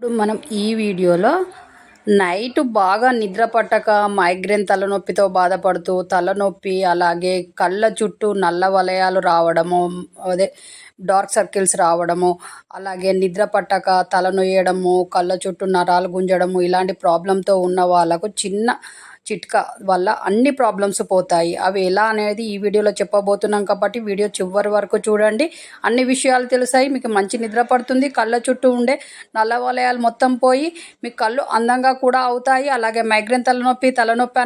ఇప్పుడు మనం ఈ వీడియోలో నైట్ బాగా నిద్ర పట్టక మైగ్రేన్ తలనొప్పితో బాధపడుతూ తలనొప్పి అలాగే కళ్ళ చుట్టూ నల్ల వలయాలు రావడము, అదే డార్క్ సర్కిల్స్ రావడము, అలాగే నిద్ర పట్టక తల నొయ్యడము, కళ్ళ చుట్టూ నరాలు గుంజడము, ఇలాంటి ప్రాబ్లంతో ఉన్న వాళ్ళకు చిన్న చిట్కా వల్ల అన్ని ప్రాబ్లమ్స్ పోతాయి. అవి ఎలా అనేది ఈ వీడియోలో చెప్పబోతున్నాం కాబట్టి వీడియో చివరి వరకు చూడండి. అన్ని విషయాలు తెలుస్తాయి. మీకు మంచి నిద్ర పడుతుంది. కళ్ళ చుట్టూ ఉండే నల్ల వలయాలు మొత్తం పోయి మీ కళ్ళు అందంగా కూడా అవుతాయి. అలాగే మైగ్రేన్ తలనొప్పి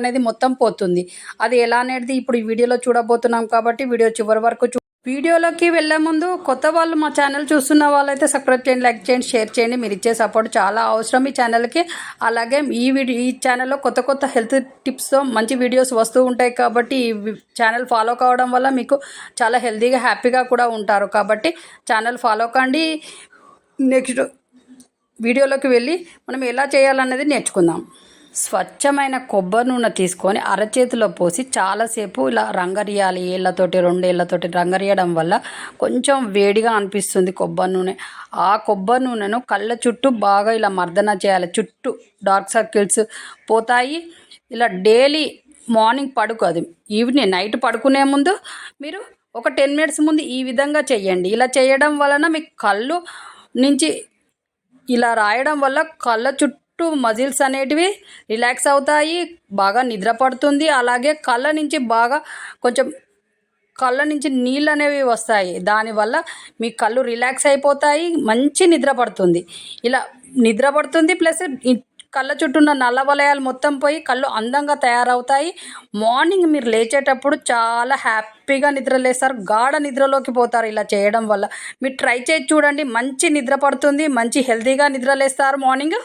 అనేది మొత్తం పోతుంది. అది ఎలా అనేది ఇప్పుడు ఈ వీడియోలో చూడబోతున్నాం కాబట్టి వీడియో చివరి వరకు వీడియోలోకి వెళ్ళే ముందు కొత్త వాళ్ళు మా ఛానల్ చూస్తున్న వాళ్ళైతే సబ్స్క్రైబ్ చేయండి, లైక్ చేయండి, షేర్ చేయండి. మీరు ఇచ్చే సపోర్ట్ చాలా అవసరం ఈ ఛానల్కి. అలాగే ఈ ఛానల్లో కొత్త హెల్త్ టిప్స్తో మంచి వీడియోస్ వస్తూ ఉంటాయి కాబట్టి ఈ ఛానల్ ఫాలో కావడం వల్ల మీకు చాలా హెల్తీగా హ్యాపీగా కూడా ఉంటారు. కాబట్టి ఛానల్ ఫాలో కండి. నెక్స్ట్ వీడియోలోకి వెళ్ళి మనం ఎలా చేయాలన్నది నేర్చుకుందాం. స్వచ్ఛమైన కొబ్బరి నూనె తీసుకొని అరచేతిలో పోసి చాలాసేపు ఇలా రంగరియాలి. రెండు ఏళ్ళతోటి రంగరియడం వల్ల కొంచెం వేడిగా అనిపిస్తుంది కొబ్బరి నూనె. ఆ కొబ్బరి నూనెను కళ్ళ చుట్టూ బాగా ఇలా మర్దన చేయాలి. చుట్టూ డార్క్ సర్కిల్స్ పోతాయి. ఇలా డైలీ మార్నింగ్ ఈవినింగ్ నైట్ పడుకునే ముందు మీరు ఒక 10 మినిట్స్ ముందు ఈ విధంగా చేయండి. ఇలా చేయడం వలన మీ కళ్ళు నుంచి ఇలా రాయడం వల్ల కళ్ళ చుట్టూ మజిల్స్ అనేటివి రిలాక్స్ అవుతాయి, బాగా నిద్ర పడుతుంది. అలాగే కళ్ళ నుంచి నీళ్ళు అనేవి వస్తాయి. దానివల్ల మీ కళ్ళు రిలాక్స్ అయిపోతాయి, మంచి నిద్ర పడుతుంది. ఇలా నిద్ర పడుతుంది ప్లస్ కళ్ళ చుట్టూ ఉన్న నల్ల వలయాలు మొత్తం పోయి కళ్ళు అందంగా తయారవుతాయి. మార్నింగ్ మీరు లేచేటప్పుడు చాలా హ్యాపీగా నిద్రలేస్తారు, గాఢ నిద్రలోకి పోతారు. ఇలా చేయడం వల్ల మీరు ట్రై చేసి చూడండి, మంచి నిద్ర పడుతుంది, మంచి హెల్తీగా నిద్రలేస్తారు మార్నింగ్.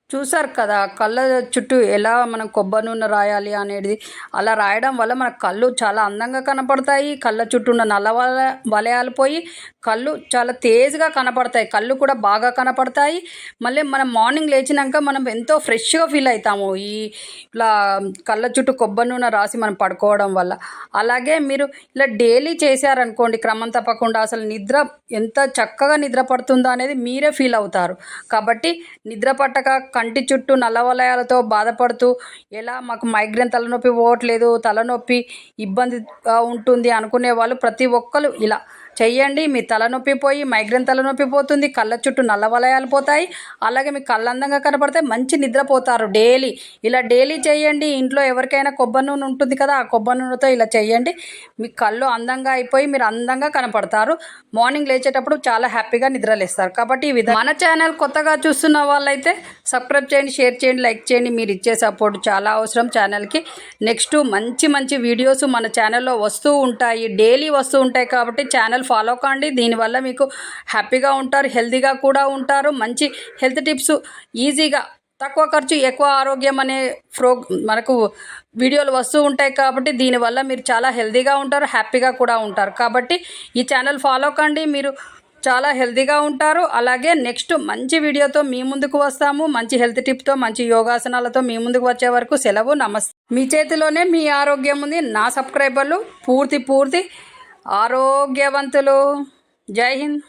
చూసారు కదా కళ్ళ చుట్టూ ఎలా మనం కొబ్బరి నూనె రాయాలి అనేది. అలా రాయడం వల్ల మన కళ్ళు చాలా అందంగా కనపడతాయి. కళ్ళ చుట్టూ ఉన్న నల్ల వలయాలు పోయి కళ్ళు చాలా తేజగా కనపడతాయి, కళ్ళు కూడా బాగా కనపడతాయి. మళ్ళీ మనం మార్నింగ్ లేచినాక మనం ఎంతో ఫ్రెష్గా ఫీల్ అవుతాము ఇలా కళ్ళ చుట్టూ కొబ్బరి నూనె రాసి మనం పడుకోవడం వల్ల. అలాగే మీరు ఇలా డైలీ చేశారనుకోండి క్రమం తప్పకుండా అసలు నిద్ర ఎంత చక్కగా నిద్ర పడుతుందో అనేది మీరే ఫీల్ అవుతారు. కాబట్టి నిద్ర పట్టక కంటి చుట్టూ నల్ల వలయాలతో బాధపడుతూ ఎలా మాకు మైగ్రేన్ తలనొప్పి పోవట్లేదు, తలనొప్పి ఇబ్బందిగా ఉంటుంది అనుకునే వాళ్ళు ప్రతి ఒక్కరు ఇలా చెయ్యండి. మీ తలనొప్పి పోయి మైగ్రేన్ తలనొప్పి పోతుంది, కళ్ళ చుట్టూ నల్ల వలయాలు పోతాయి, అలాగే మీ కళ్ళు అందంగా కనపడతాయి, మంచి నిద్రపోతారు. డైలీ చేయండి. ఇంట్లో ఎవరికైనా కొబ్బరి నూనె ఉంటుంది కదా, ఆ కొబ్బరి నూనెతో ఇలా చేయండి. మీ కళ్ళు అందంగా అయిపోయి మీరు అందంగా కనపడతారు. మార్నింగ్ లేచేటప్పుడు చాలా హ్యాపీగా నిద్రలేస్తారు. కాబట్టి ఈ విధంగా మన ఛానల్ కొత్తగా చూస్తున్న వాళ్ళైతే సబ్స్క్రైబ్ చేయండి, షేర్ చేయండి, లైక్ చేయండి. మీరు ఇచ్చే సపోర్ట్ చాలా అవసరం ఛానల్కి. నెక్స్ట్ మంచి వీడియోస్ మన ఛానల్లో వస్తూ ఉంటాయి, డైలీ వస్తూ ఉంటాయి. కాబట్టి ఛానల్ ఫాలో కండి. దీనివల్ల మీకు హ్యాపీగా ఉంటారు, హెల్తీగా కూడా ఉంటారు. మంచి హెల్త్ టిప్స్ ఈజీగా తక్కువ ఖర్చు ఎక్కువ ఆరోగ్యం అనే మనకు వీడియోలు వస్తూ ఉంటాయి. కాబట్టి దీనివల్ల మీరు చాలా హెల్తీగా ఉంటారు, హ్యాపీగా కూడా ఉంటారు. కాబట్టి ఈ ఛానల్ ఫాలో కండి, మీరు చాలా హెల్తీగా ఉంటారు. అలాగే నెక్స్ట్ మంచి వీడియోతో మీ ముందుకు వస్తాము. మంచి హెల్త్ టిప్తో, మంచి యోగాసనాలతో మీ ముందుకు వచ్చే వరకు సెలవు, నమస్తే. మీ చేతిలోనే మీ ఆరోగ్యం ఉంది. నా సబ్స్క్రైబర్లు పూర్తి ఆరోగ్యవంతులు. జై హింద్.